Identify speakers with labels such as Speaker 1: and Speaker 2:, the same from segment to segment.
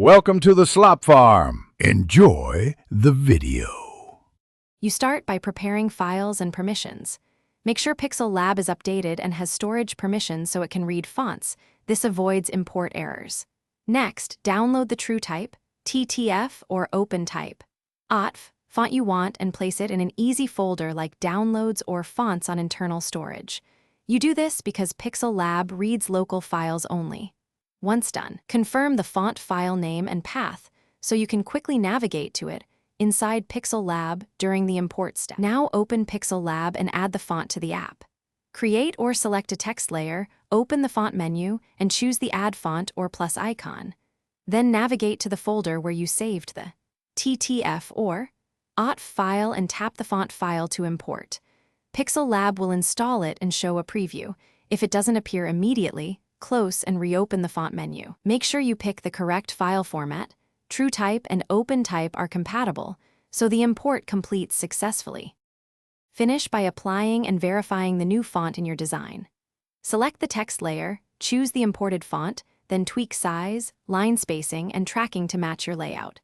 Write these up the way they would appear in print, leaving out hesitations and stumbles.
Speaker 1: Welcome to the Slop Farm. Enjoy the video.
Speaker 2: You start by preparing files and permissions. Make sure Pixellab is updated and has storage permissions so it can read fonts. This avoids import errors. Next, download the TrueType, TTF, or OpenType font you want and place it in an easy folder like Downloads or Fonts on internal storage. You do this because Pixellab reads local files only. Once done, confirm the font file name and path so you can quickly navigate to it inside Pixellab during the import step. Now open Pixellab and add the font to the app. Create or select a text layer, open the font menu, and choose the Add Font or plus icon. Then navigate to the folder where you saved the TTF or OTT file and tap the font file to import. Pixellab will install it and show a preview. If it doesn't appear immediately, close and reopen the font menu. Make sure you pick the correct file format. TrueType and OpenType are compatible, so the import completes successfully. Finish by applying and verifying the new font in your design. Select the text layer, choose the imported font, then tweak size, line spacing, and tracking to match your layout.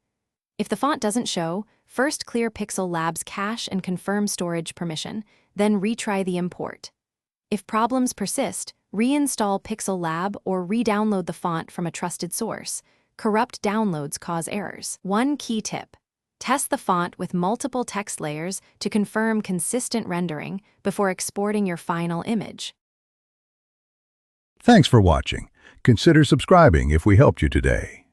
Speaker 2: If the font doesn't show, first clear Pixellab's cache and confirm storage permission, then retry the import. If problems persist, reinstall Pixellab or re-download the font from a trusted source. Corrupt downloads cause errors. One key tip: test the font with multiple text layers to confirm consistent rendering before exporting your final image.
Speaker 1: Thanks for watching. Consider subscribing if we helped you today.